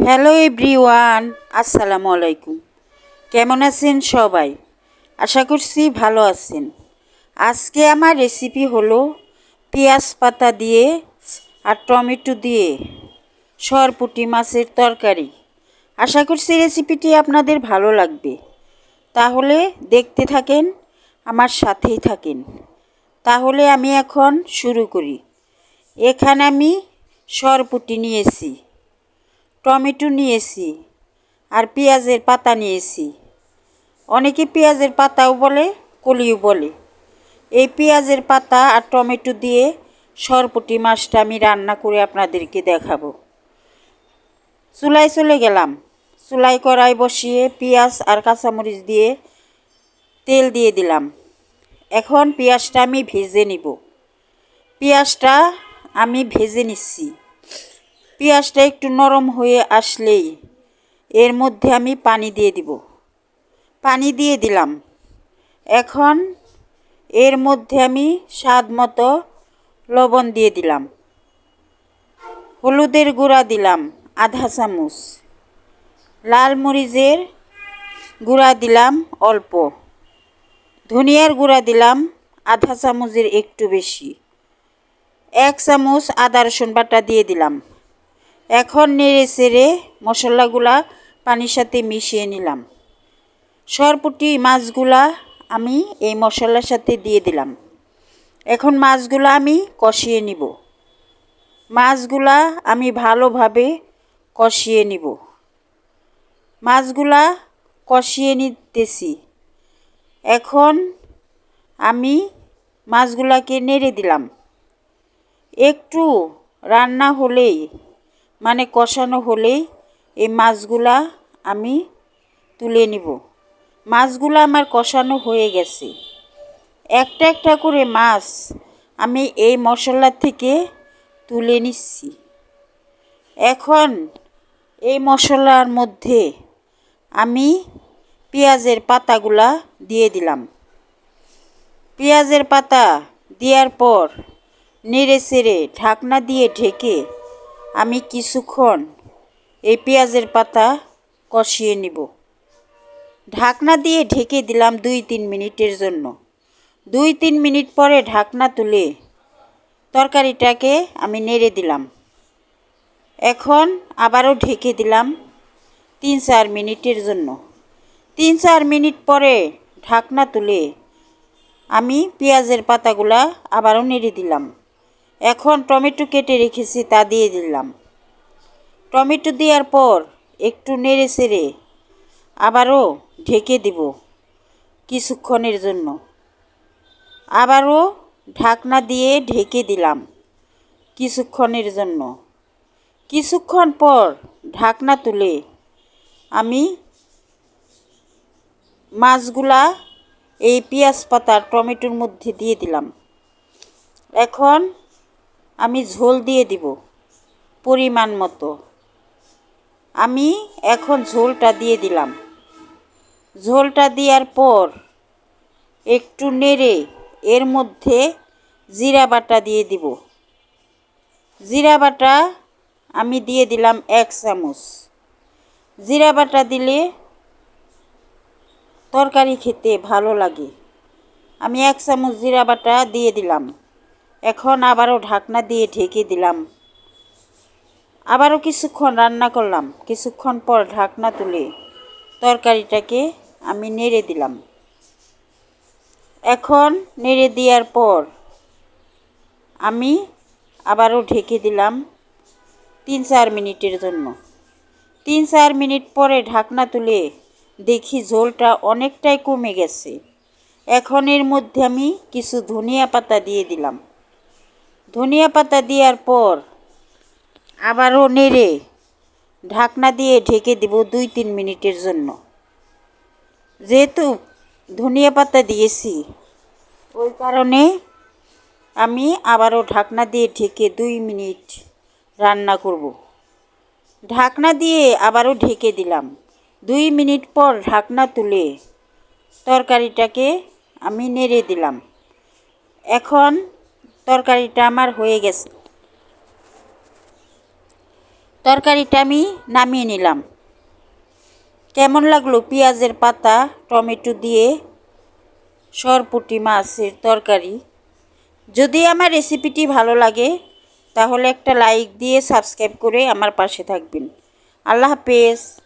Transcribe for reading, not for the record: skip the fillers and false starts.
Hello everyone, আসসালামু আলাইকুম। কেমন আছেন সবাই? আশা করছি ভালো আছেন। আজকে আমার রেসিপি হলো পেঁয়াজ পাতা দিয়ে আর টমেটো দিয়ে সরপুটি মাছের তরকারি। আশা করছি রেসিপিটি আপনাদের ভালো লাগবে। তাহলে দেখতে থাকেন, আমার সাথেই থাকেন। তাহলে আমি এখন শুরু করি। এখানে আমি সরপুটি নিয়েছি, টমেটো নিয়েছি আর পেঁয়াজের পাতা নিয়েছি। অনেকে পেঁয়াজের পাতাও বলে, কলিও বলে। এই পেঁয়াজের পাতা আর টমেটো দিয়ে সরপুটি মাছটা আমি রান্না করে আপনাদেরকে দেখাবো। চুলায় চলে গেলাম। চুলায় কড়াই বসিয়ে পেঁয়াজ আর কাঁচামরিচ দিয়ে তেল দিয়ে দিলাম। এখন পেঁয়াজটা আমি ভেজে নিব। পেঁয়াজটা আমি ভেজে নিচ্ছি। পেঁয়াজটা একটু নরম হয়ে আসলেই এর মধ্যে আমি পানি দিয়ে দিব। পানি দিয়ে দিলাম। এখন এর মধ্যে আমি স্বাদ মতো লবণ দিয়ে দিলাম। হলুদের গুঁড়া দিলাম আধা চামচ। লাল মরিচের গুঁড়া দিলাম অল্প। ধনিয়ার গুঁড়া দিলাম আধা চামচের একটু বেশি। 1 চামচ আদা রসুন বাটা দিয়ে দিলাম। এখন নেড়ে চেড়ে মশলাগুলা পানির সাথে মিশিয়ে নিলাম। সরপুটি মাছগুলা আমি এই মশলার সাথে দিয়ে দিলাম। এখন মাছগুলা আমি কষিয়ে নিব। মাছগুলা আমি ভালোভাবে কষিয়ে নিব। মাছগুলা কষিয়ে নিতেছি। এখন আমি মাছগুলাকে নেড়ে দিলাম। একটু রান্না হলেই কষানো হলেই এই মাছগুলা আমি তুলে নিব। মাছগুলা আমার কষানো হয়ে গেছে। একটা একটা করে মাছ আমি এই মশলা থেকে তুলে নিচ্ছি। এখন এই মশলার মধ্যে আমি পেঁয়াজের পাতাগুলা দিয়ে দিলাম। পেঁয়াজের পাতা দেওয়ার পর নেড়ে চেড়ে ঢাকনা দিয়ে ঢেকে আমি কিছুক্ষণ এই পেঁয়াজের পাতা কষিয়ে নিব। ঢাকনা দিয়ে ঢেকে দিলাম 2-3 মিনিটের জন্য। 2-3 মিনিট পরে ঢাকনা তুলে তরকারিটাকে আমি নেড়ে দিলাম। এখন আবারও ঢেকে দিলাম 3-4 মিনিটের জন্য। 3-4 মিনিট পরে ঢাকনা তুলে আমি পেঁয়াজের পাতাগুলা আবারও নেড়ে দিলাম। এখন টমেটো কেটে রেখেছি তা দিয়ে দিলাম। টমেটো দেওয়ার পর একটু নেড়ে চেড়ে আবারও ঢেকে দিব কিছুক্ষণের জন্য। আবারও ঢাকনা দিয়ে ঢেকে দিলাম কিছুক্ষণের জন্য। কিছুক্ষণ পর ঢাকনা তুলে আমি মাছগুলা এই পেঁয়াজ পাতা টমেটোর মধ্যে দিয়ে দিলাম। এখন আমি ঝোল দিয়ে দিব পরিমাণ মতো। আমি এখন ঝোলটা দিয়ে দিলাম। ঝোলটা দেওয়ার পর একটু নেড়ে এর মধ্যে জিরা বাটা দিয়ে দিব। জিরা বাটা আমি দিয়ে দিলাম 1 চামচ। জিরা বাটা দিলে তরকারি খেতে ভালো লাগে। আমি 1 চামচ জিরা বাটা দিয়ে দিলাম। এখন আবারও ঢাকনা দিয়ে ঢেকে দিলাম। আবারও কিছুক্ষণ রান্না করলাম। কিছুক্ষণ পর ঢাকনা তুলে তরকারিটাকে আমি নেড়ে দিলাম। এখন নেড়ে দেওয়ার পর আমি আবারও ঢেকে দিলাম 3-4 মিনিটের জন্য। 3-4 মিনিট পরে ঢাকনা তুলে দেখি ঝোলটা অনেকটাই কমে গেছে। এখন এর মধ্যে আমি কিছু ধনিয়া পাতা দিয়ে দিলাম। ধনিয়া পাতা দেওয়ার পর আবারও নেড়ে ঢাকনা দিয়ে ঢেকে দেব 2-3 মিনিটের জন্য। যেহেতু ধনিয়া পাতা দিয়েছি ওই কারণে আমি আবারও ঢাকনা দিয়ে ঢেকে 2 মিনিট রান্না করব। ঢাকনা দিয়ে আবারও ঢেকে দিলাম। 2 মিনিট পর ঢাকনা তুলে তরকারিটাকে আমি নেড়ে দিলাম। এখন তরকারিটা আমার হয়ে গেছে। তরকারিটা আমি নামিয়ে নিলাম। কেমন লাগলো পেঁয়াজের পাতা টমেটো দিয়ে সরপুটি মাছের তরকারি? যদি আমার রেসিপিটি ভালো লাগে তাহলে একটা লাইক দিয়ে সাবস্ক্রাইব করে আমার পাশে থাকবেন। আল্লাহ হাফেজ।